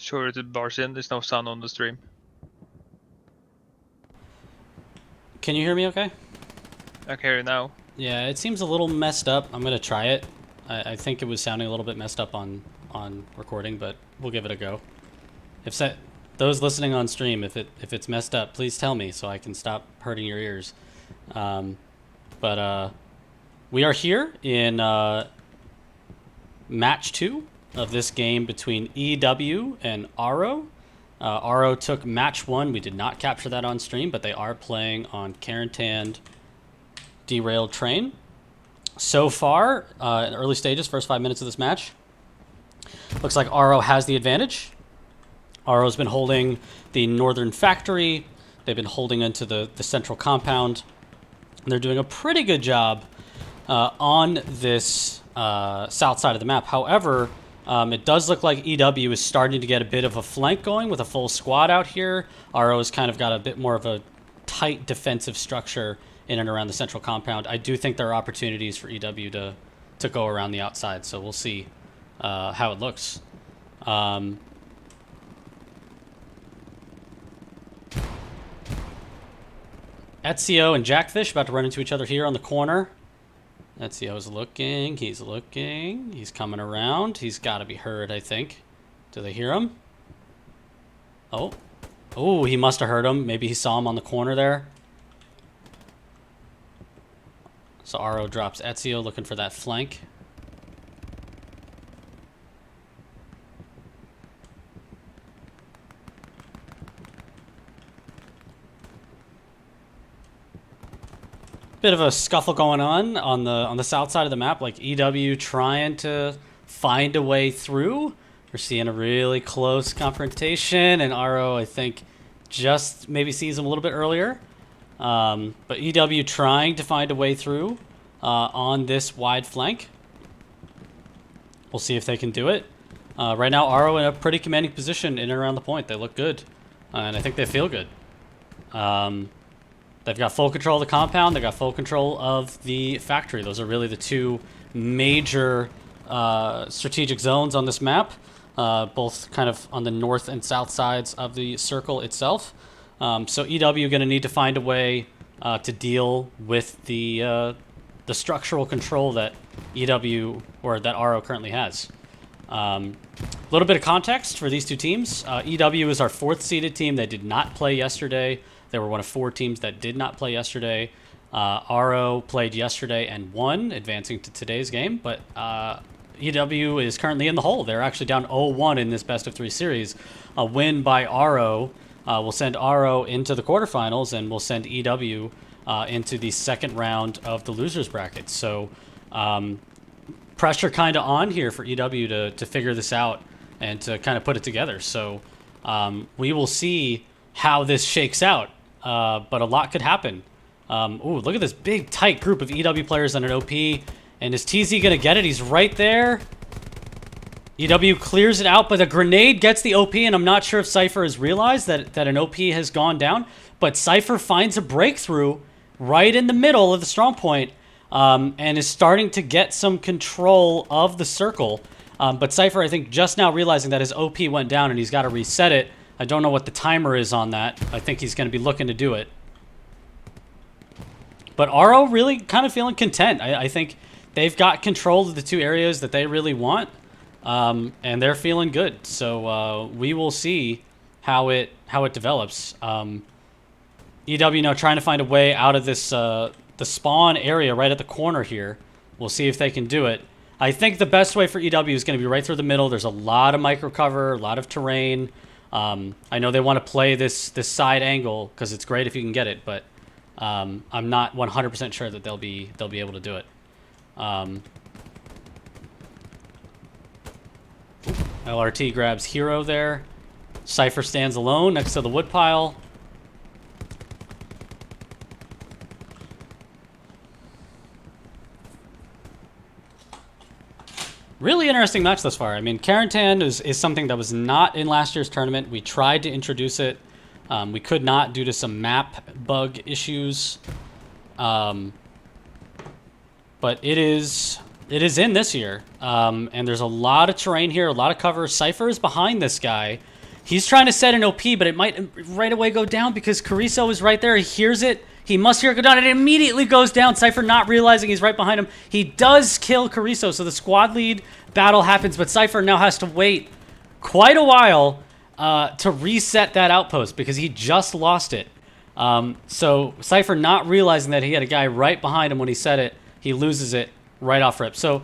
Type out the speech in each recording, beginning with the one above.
Sure, it bars in. There's no sound on the stream. Can you hear me okay? I can hear you now. Yeah, it seems a little messed up. I'm gonna try it. I think it was sounding a little bit messed up on recording, but we'll give it a go. If those listening on stream, if it's messed up, please tell me so I can stop hurting your ears. But we are here in match 2 of this game between EW and ARO. ARO took match 1. We did not capture that on stream, but they are playing on Carentan Derailed Train. So far, in early stages, first 5 minutes of this match, looks like ARO has the advantage. ARO's been holding the northern factory. They've been holding into the central compound. And they're doing a pretty good job on this south side of the map. However, it does look like EW is starting to get a bit of a flank going with a full squad out here. ARO's kind of got a bit more of a tight defensive structure in and around the central compound. I do think there are opportunities for EW to go around the outside, so we'll see how it looks. Ezio and Jackfish about to run into each other here on the corner. Ezio's looking, he's coming around. He's got to be heard, I think. Do they hear him? Oh, he must have heard him. Maybe he saw him on the corner there. So ARO drops Ezio, looking for that flank. Bit of a scuffle going on the south side of the map, like EW trying to find a way through. We're seeing a really close confrontation, and ARO, I think, just maybe sees him a little bit earlier. But EW trying to find a way through on this wide flank. We'll see if they can do it. Right now, ARO in a pretty commanding position in and around the point. They look good, and I think they feel good. They've got full control of the compound. They've got full control of the factory. Those are really the two major strategic zones on this map, both kind of on the north and south sides of the circle itself. So EW going to need to find a way to deal with the structural control that EW or that ARO currently has. A little bit of context for these two teams. EW is our 4th seeded team. They did not play yesterday. They were one of 4 teams that did not play yesterday. ARO played yesterday and won, advancing to today's game. But EW is currently in the hole. They're actually down 0-1 in this best-of-3 series. A win by ARO will send ARO into the quarterfinals and will send EW into the second round of the losers bracket. So pressure kind of on here for EW to figure this out and to kind of put it together. So we will see how this shakes out. But a lot could happen. Ooh, look at this big, tight group of EW players on an OP. And is TZ going to get it? He's right there. EW clears it out, but a grenade gets the OP, and I'm not sure if Cypher has realized that an OP has gone down. But Cypher finds a breakthrough right in the middle of the strong point, and is starting to get some control of the circle. But Cypher, I think, just now realizing that his OP went down and he's got to reset it. I don't know what the timer is on that. I think he's going to be looking to do it. But ARO really kind of feeling content. I think they've got control of the 2 areas that they really want, and they're feeling good. So we will see how it develops. EW now trying to find a way out of this the spawn area right at the corner here. We'll see if they can do it. I think the best way for EW is going to be right through the middle. There's a lot of micro cover, a lot of terrain. I know they want to play this side angle because it's great if you can get it, but I'm not 100% sure that they'll be able to do it. LRT grabs Hero there. Cypher stands alone next to the woodpile. Really interesting match thus far. I mean, Carentan is something that was not in last year's tournament. We tried to introduce it. We could not due to some map bug issues. But it is in this year. And there's a lot of terrain here, a lot of cover. Cypher is behind this guy. He's trying to set an OP, but it might right away go down because Carrizo is right there. He hears it. He must hear it go down, and it immediately goes down. Cypher not realizing he's right behind him. He does kill Carrizo, so the squad lead battle happens, but Cypher now has to wait quite a while to reset that outpost because he just lost it. So Cypher not realizing that he had a guy right behind him when he set it, he loses it right off rip. So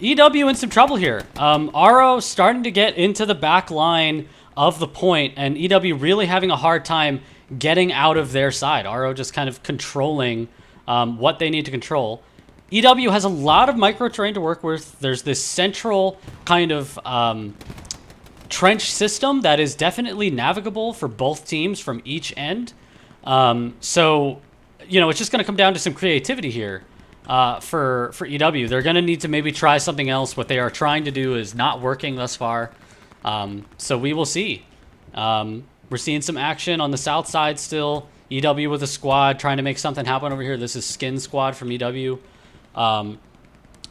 EW in some trouble here. ARO starting to get into the back line of the point, and EW really having a hard time getting out of their side. ARO just kind of controlling what they need to control. EW has a lot of micro terrain to work with. There's this central kind of trench system that is definitely navigable for both teams from each end. So, you know, it's just going to come down to some creativity here for EW. They're going to need to maybe try something else. What they are trying to do is not working thus far. So we will see. We're seeing some action on the south side still. EW with a squad trying to make something happen over here. This is Skin Squad from EW. But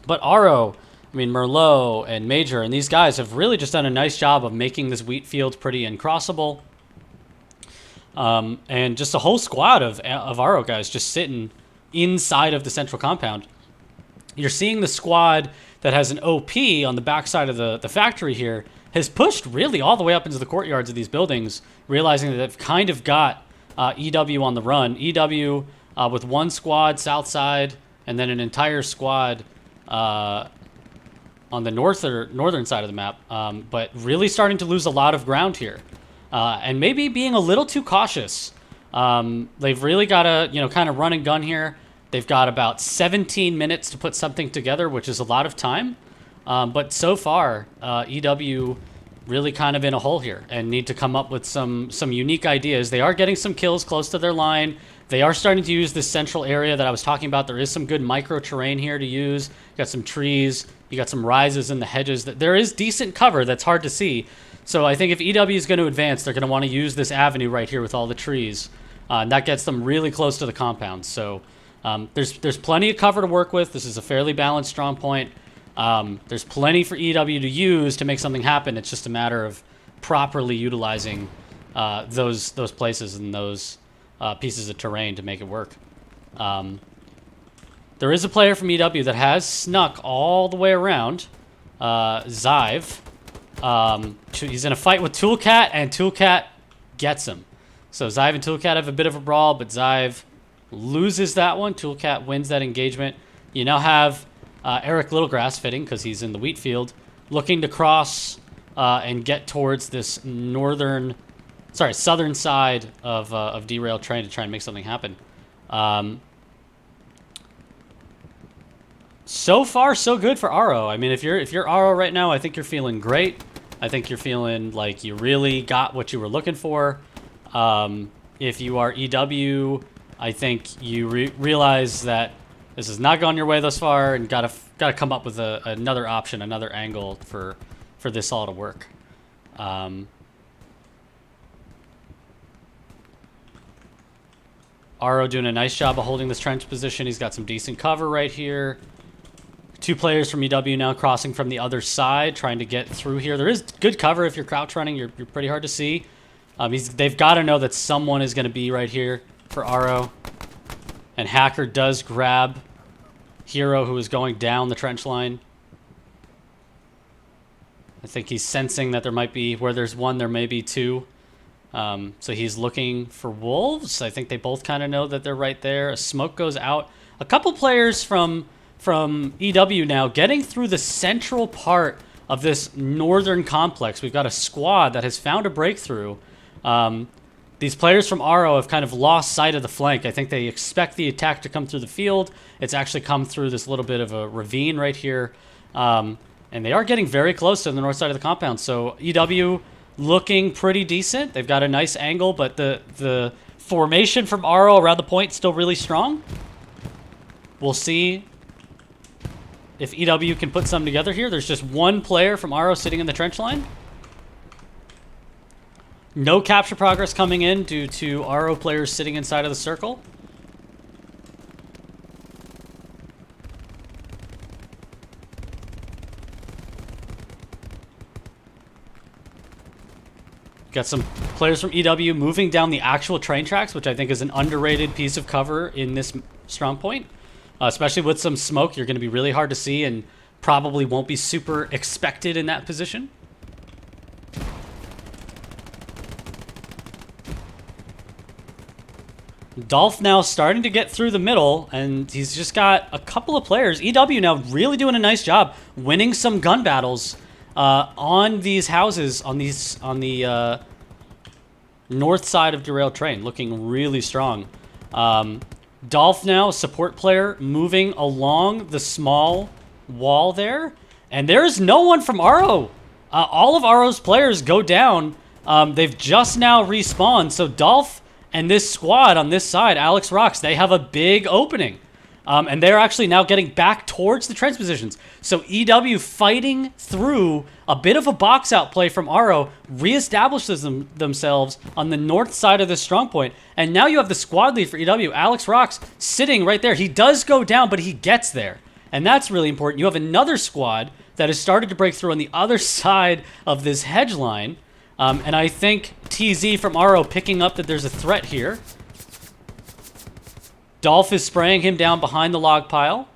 ARO, I mean, Merlot and Major and these guys have really just done a nice job of making this wheat field pretty uncrossable. And just a whole squad of ARO guys just sitting inside of the central compound. You're seeing the squad that has an OP on the backside of the factory here has pushed really all the way up into the courtyards of these buildings, realizing that they've kind of got EW on the run. EW with one squad south side and then an entire squad on the northern side of the map, but really starting to lose a lot of ground here. And maybe being a little too cautious. They've really got to, you know, kind of run and gun here. They've got about 17 minutes to put something together, which is a lot of time. But so far, EW really kind of in a hole here and need to come up with some unique ideas. They are getting some kills close to their line. They are starting to use this central area that I was talking about. There is some good micro terrain here to use. You got some trees. You got some rises in the hedges. There is decent cover that's hard to see. So I think if EW is going to advance, they're going to want to use this avenue right here with all the trees. And that gets them really close to the compound. So there's plenty of cover to work with. This is a fairly balanced strong point. There's plenty for EW to use to make something happen. It's just a matter of properly utilizing those places and those pieces of terrain to make it work. There is a player from EW that has snuck all the way around. Zive. He's in a fight with Toolcat, and Toolcat gets him. So Zive and Toolcat have a bit of a brawl, but Zive loses that one. Toolcat wins that engagement. You now have Eric Littlegrass fitting, because he's in the wheat field, looking to cross and get towards this southern side of Derailed Train to try and make something happen. So far, so good for ARO. I mean, if you're ARO right now, I think you're feeling great. I think you're feeling like you really got what you were looking for. If you are EW, I think you realize that this has not gone your way thus far, and gotta come up with another option, another angle for this all to work. ARO doing a nice job of holding this trench position. He's got some decent cover right here. Two players from EW now crossing from the other side, trying to get through here. There is good cover if you're crouch running. You're pretty hard to see. They've got to know that someone is going to be right here for ARO. And Hacker does grab Hero, who is going down the trench line. I think he's sensing that there might be, where there's one, there may be two. So he's looking for wolves. I think they both kind of know that they're right there. A smoke goes out. A couple players from EW now getting through the central part of this northern complex. We've got a squad that has found a breakthrough. These players from ARO have kind of lost sight of the flank. I think they expect the attack to come through the field. It's actually come through this little bit of a ravine right here. And they are getting very close to the north side of the compound. So EW looking pretty decent. They've got a nice angle, but the formation from ARO around the point still really strong. We'll see if EW can put something together here. There's just one player from ARO sitting in the trench line. No capture progress coming in due to ARO players sitting inside of the circle. Got some players from EW moving down the actual train tracks, which I think is an underrated piece of cover in this strong point. Especially with some smoke, you're going to be really hard to see and probably won't be super expected in that position. Dolph now starting to get through the middle, and he's just got a couple of players. EW now really doing a nice job winning some gun battles on these houses, on the north side of Derailed Train, looking really strong. Dolph now, support player, moving along the small wall there, and there's no one from ARO. All of ARO's players go down. They've just now respawned, so Dolph and this squad on this side, Alex Rocks, they have a big opening. And they're actually now getting back towards the trench positions. So EW fighting through a bit of a box out play from ARO, reestablishes themselves on the north side of this strong point. And now you have the squad lead for EW, Alex Rocks, sitting right there. He does go down, but he gets there. And that's really important. You have another squad that has started to break through on the other side of this hedge line. And I think TZ from ARO picking up that there's a threat here. Dolph is spraying him down behind the log pile.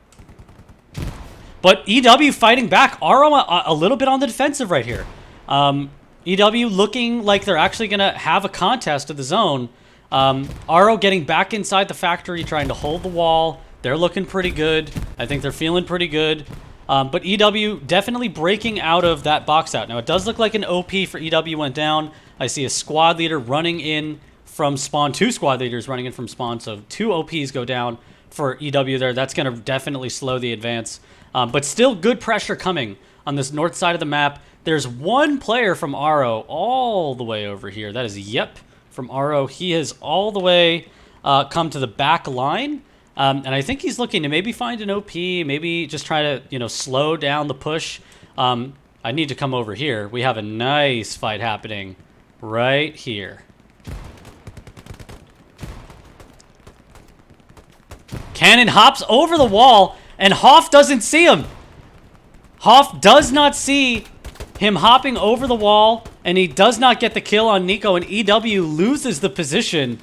But EW fighting back. ARO a little bit on the defensive right here. EW looking like they're actually going to have a contest of the zone. ARO getting back inside the factory, trying to hold the wall. They're looking pretty good. I think they're feeling pretty good. But EW definitely breaking out of that box out. Now, it does look like an OP for EW went down. I see a squad leader running in from spawn. 2 squad leaders running in from spawn. So 2 OPs go down for EW there. That's going to definitely slow the advance. But still good pressure coming on this north side of the map. There's one player from ARO all the way over here. That is Yep from ARO. He has all the way come to the back line. And I think he's looking to maybe find an OP, maybe just try to, you know, slow down the push. I need to come over here. We have a nice fight happening right here. Cannon hops over the wall, and Hoff doesn't see him. Hoff does not see him hopping over the wall, and he does not get the kill on Nico, and EW loses the position.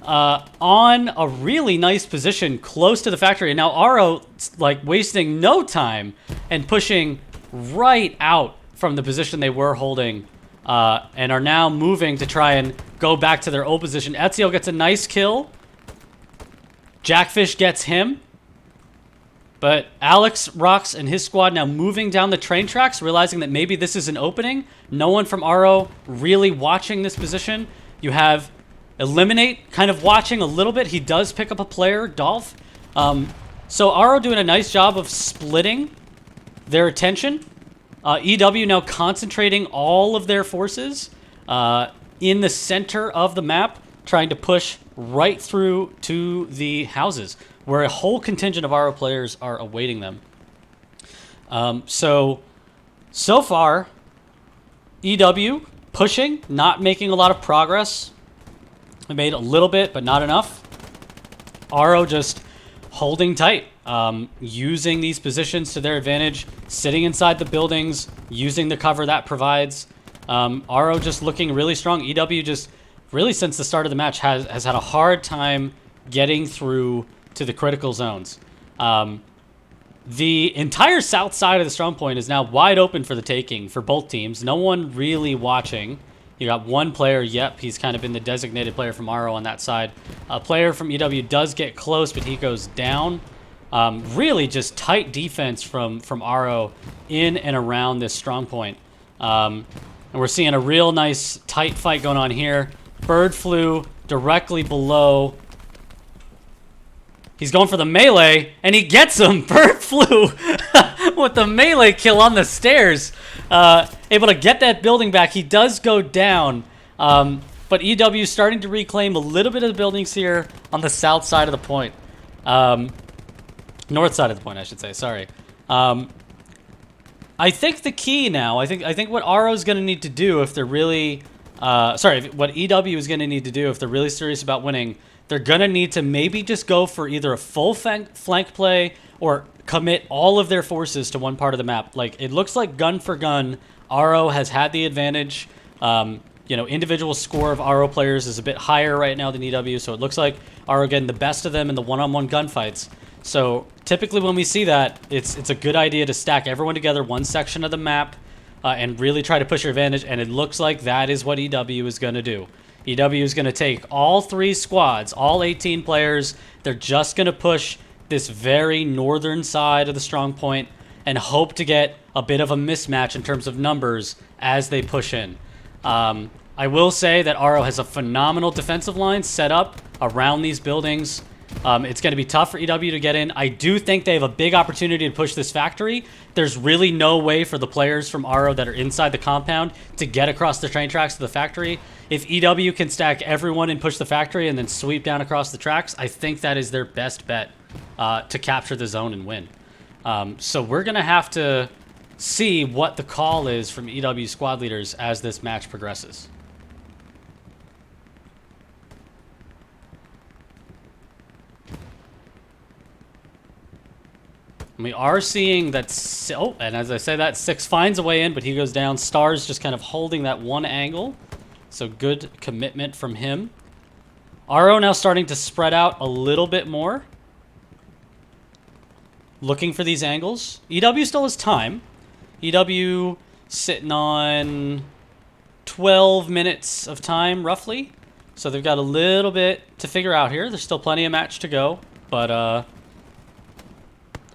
On a really nice position close to the factory. And now ARO, like, wasting no time and pushing right out from the position they were holding and are now moving to try and go back to their old position. Ezio gets a nice kill. Jackfish gets him. But Alex Rocks and his squad now moving down the train tracks, realizing that maybe this is an opening. No one from ARO really watching this position. You have Eliminate kind of watching a little bit. He does pick up a player, Dolph. So ARO doing a nice job of splitting their attention. EW now concentrating all of their forces in the center of the map, trying to push right through to the houses, where a whole contingent of ARO players are awaiting them. So far, EW pushing, not making a lot of progress. They made a little bit, but not enough. ARO just holding tight, using these positions to their advantage, sitting inside the buildings, using the cover that provides. ARO just looking really strong. EW just really, since the start of the match, has had a hard time getting through to the critical zones. The entire south side of the strong point is now wide open for the taking for both teams. No one really watching. You got one player, Yep, he's kind of been the designated player from ARO on that side. A player from EW does get close, but he goes down. Really just tight defense from ARO in and around this strong point. And we're seeing a real nice tight fight going on here. Bird flew directly below. He's going for the melee, and he gets him. Bird flew with the melee kill on the stairs. Able to get that building back. He does go down. But EW is starting to reclaim a little bit of the buildings here on the south side of the point. North side of the point, I should say. Sorry. I think the key now, I think what ARO is going to need to do if they're really... what EW is going to need to do if they're really serious about winning, they're going to need to maybe just go for either a full flank play or commit all of their forces to one part of the map. Like, it looks like gun for gun, ARO has had the advantage. You know, individual score of ARO players is a bit higher right now than EW, so it looks like ARO getting the best of them in the one-on-one gunfights. So typically when we see that, it's a good idea to stack everyone together one section of the map and really try to push your advantage, and it looks like that is what EW is going to do. EW is going to take all 3 squads, all 18 players. They're just going to push this very northern side of the strong point and hope to get a bit of a mismatch in terms of numbers as they push in. I will say that ARO has a phenomenal defensive line set up around these buildings. It's going to be tough for EW to get in. I do think they have a big opportunity to push this factory. There's really no way for the players from ARO that are inside the compound to get across the train tracks to the factory. If EW can stack everyone and push the factory and then sweep down across the tracks, I think that is their best bet to capture the zone and win. So we're going to have to see what the call is from EW squad leaders as this match progresses. We are seeing that, oh, and as I say that, 6 finds a way in, but he goes down. Stars just kind of holding that one angle. So good commitment from him. ARO now starting to spread out a little bit more. Looking for these angles. EW still has time. EW sitting on 12 minutes of time, roughly. So they've got a little bit to figure out here. There's still plenty of match to go, but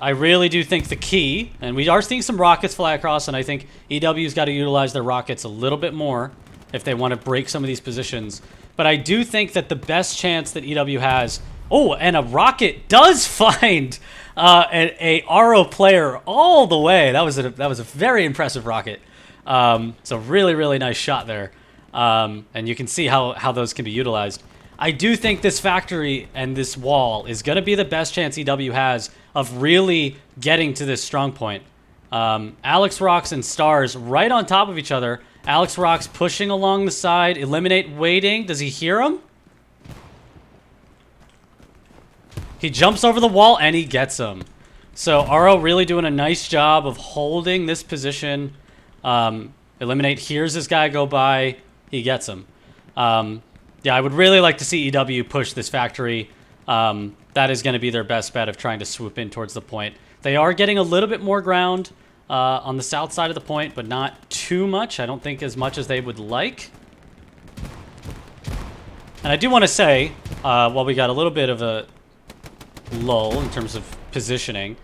I really do think the key, and we are seeing some rockets fly across, and I think EW's got to utilize their rockets a little bit more if they want to break some of these positions. But I do think that the best chance that EW has... Oh, and a rocket does find a ARO player all the way. That was a very impressive rocket. So really, really nice shot there. And you can see how those can be utilized. I do think this factory and this wall is going to be the best chance EW has of really getting to this strong point. Alex Rocks and Stars right on top of each other. Alex Rocks pushing along the side. Eliminate waiting. Does he hear him? He jumps over the wall and he gets him. So ARO really doing a nice job of holding this position. Eliminate hears this guy go by. He gets him. Yeah, I would really like to see EW push this factory. That is going to be their best bet of trying to swoop in towards the point. They are getting a little bit more ground on the south side of the point, but not too much. I don't think as much as they would like. And I do want to say, while we got a little bit of a lull in terms of positioning,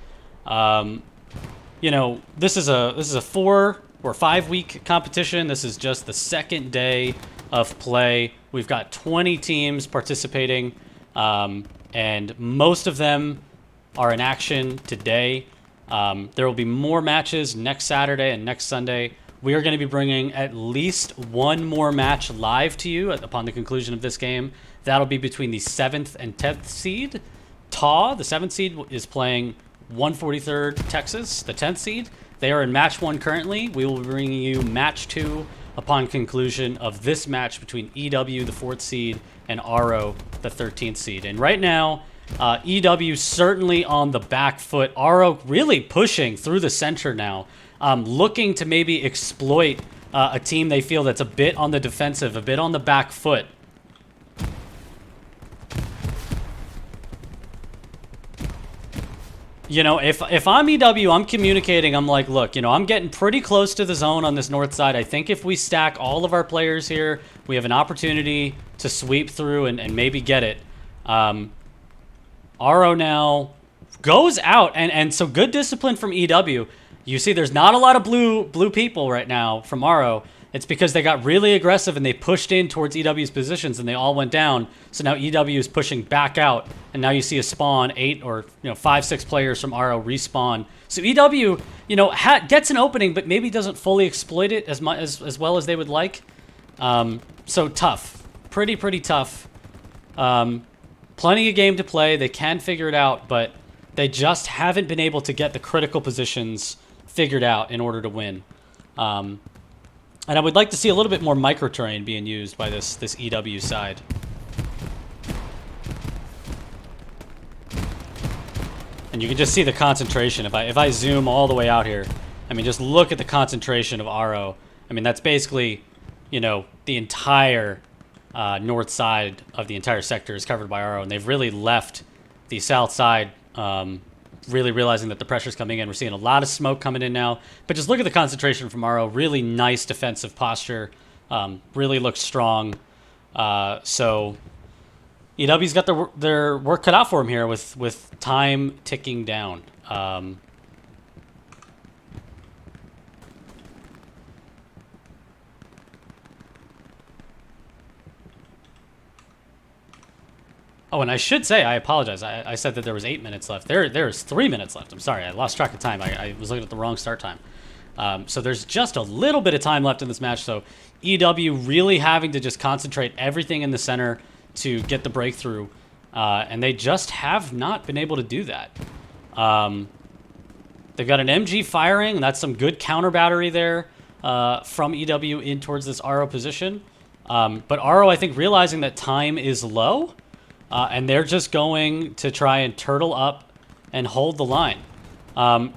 you know, this is a 4 or 5 week competition. This is just the second day of play. We've got 20 teams participating, and most of them are in action today. There will be more matches next Saturday and next Sunday. We are going to be bringing at least one more match live to you upon the conclusion of this game. That'll be between the 7th and 10th seed. TAW, the 7th seed, is playing 143rd Texas, the 10th seed. They are in match 1 currently. We will be bringing you match 2 upon conclusion of this match between EW, the 4th seed, and ARO, the 13th seed. And right now, EW certainly on the back foot. ARO really pushing through the center now, looking to maybe exploit a team they feel that's a bit on the defensive, a bit on the back foot. You know, if I'm EW, I'm communicating. I'm like, look, you know, I'm getting pretty close to the zone on this north side. I think if we stack all of our players here, we have an opportunity to sweep through and maybe get it. ARO now goes out, and so good discipline from EW. You see there's not a lot of blue people right now from ARO. It's because they got really aggressive and they pushed in towards EW's positions and they all went down. So now EW is pushing back out, and now you see a spawn 8 or 5, 6 players from ARO respawn. So EW, gets an opening, but maybe doesn't fully exploit it as well as they would like. So tough, pretty tough. Plenty of game to play. They can figure it out, but they just haven't been able to get the critical positions figured out in order to win. And I would like to see a little bit more micro-terrain being used by this EW side. And you can just see the concentration. If I zoom all the way out here, I mean, just look at the concentration of ARO. I mean, that's basically you know, the entire north side of the entire sector is covered by ARO, and they've really left the south side really realizing that the pressure's coming in. We're seeing a lot of smoke coming in now, but just look at the concentration from ARO. Really nice defensive posture. Really looks strong. So EW's got their work cut out for him here with time ticking down. Oh, and I should say, I apologize. I said that there was 8 minutes left. There's 3 minutes left. I'm sorry. I lost track of time. I was looking at the wrong start time. So there's just a little bit of time left in this match. So EW really having to just concentrate everything in the center to get the breakthrough. And they just have not been able to do that. They've got an MG firing, and that's some good counter battery there from EW in towards this ARO position. But ARO, I think, realizing that time is low, and they're just going to try and turtle up and hold the line.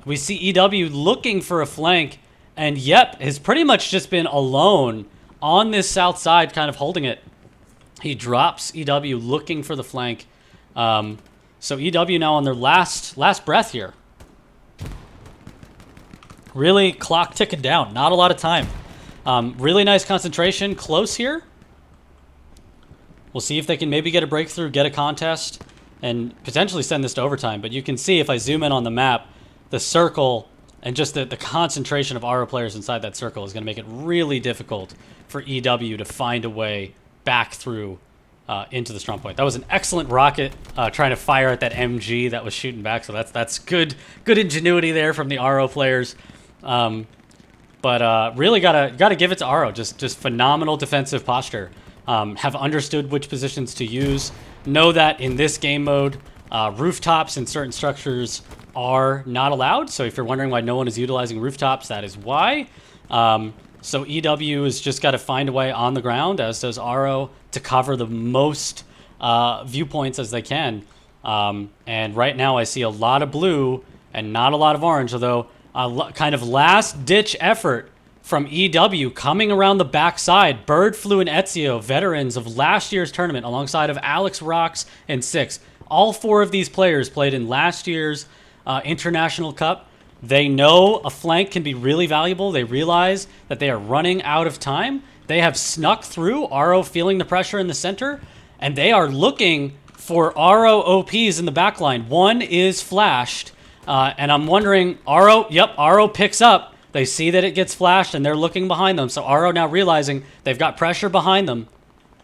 We see EW looking for a flank, and yep, has pretty much just been alone on this south side, kind of holding it. He drops EW looking for the flank. So EW now on their last breath here. Really clock ticking down. Not a lot of time. Really nice concentration. Close here. We'll see if they can maybe get a breakthrough, get a contest, and potentially send this to overtime. But you can see if I zoom in on the map, the circle and just the concentration of ARO players inside that circle is going to make it really difficult for EW to find a way back through into the strong point. That was an excellent rocket trying to fire at that MG that was shooting back. So that's good ingenuity there from the ARO players. But really gotta give it to ARO. Just phenomenal defensive posture. Have understood which positions to use. Know that in this game mode, rooftops and certain structures are not allowed. So if you're wondering why no one is utilizing rooftops, that is why. So EW has just got to find a way on the ground, as does ARO, to cover the most viewpoints as they can. And right now I see a lot of blue and not a lot of orange, although a kind of last-ditch effort from EW coming around the backside. Bird Flu and Ezio, veterans of last year's tournament, alongside of Alex Rocks and Six. All four of these players played in last year's International Cup. They know a flank can be really valuable. They realize that they are running out of time. They have snuck through, ARO feeling the pressure in the center, and they are looking for ARO OPs in the backline. One is flashed, and I'm wondering, ARO picks up. They see that it gets flashed, and they're looking behind them. So ARO now realizing they've got pressure behind them.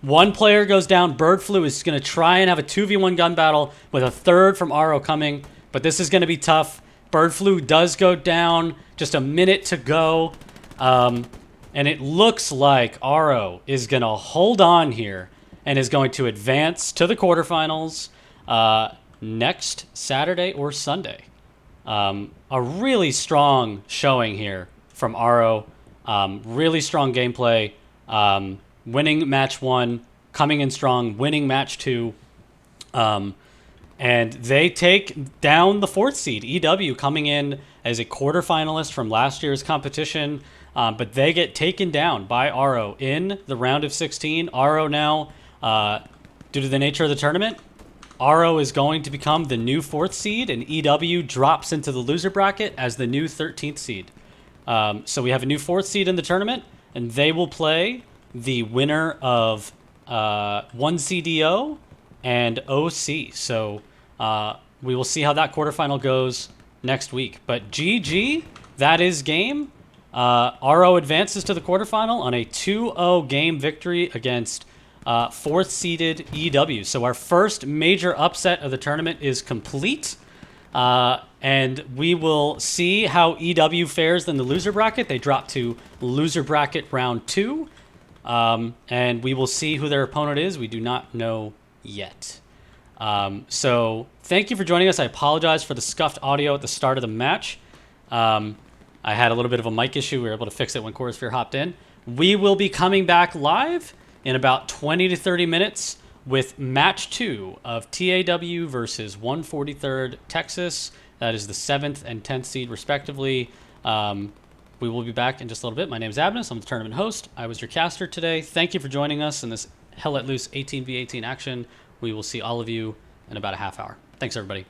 One player goes down. Bird Flu is going to try and have a 2v1 gun battle with a third from ARO coming, but this is going to be tough. Bird Flu does go down. Just a minute to go. And it looks like ARO is going to hold on here and is going to advance to the quarterfinals next Saturday or Sunday. A really strong showing here from ARO. Really strong gameplay. Winning match 1, coming in strong, winning match 2. And they take down the 4th seed. EW coming in as a quarterfinalist from last year's competition. But they get taken down by ARO in the round of 16. ARO now, due to the nature of the tournament, ARO is going to become the new 4th seed, and EW drops into the loser bracket as the new 13th seed. So we have a new 4th seed in the tournament, and they will play the winner of 1CDO and OC. So we will see how that quarterfinal goes next week. But GG, that is game. ARO advances to the quarterfinal on a 2-0 game victory against 4th seeded EW. So our first major upset of the tournament is complete. And we will see how EW fares in the loser bracket. They drop to loser bracket round 2. And we will see who their opponent is. We do not know yet. So thank you for joining us. I apologize for the scuffed audio at the start of the match. I had a little bit of a mic issue. We were able to fix it when Chorosphere hopped in. We will be coming back live in about 20 to 30 minutes with match 2 of TAW versus 143rd Texas. That is the 7th and 10th seed respectively. we will be back in just a little bit. My name is Abnus. I'm the tournament host. I was your caster today. Thank you for joining us in this Hell Let Loose 18v18 action. We will see all of you in about a half hour. Thanks, everybody.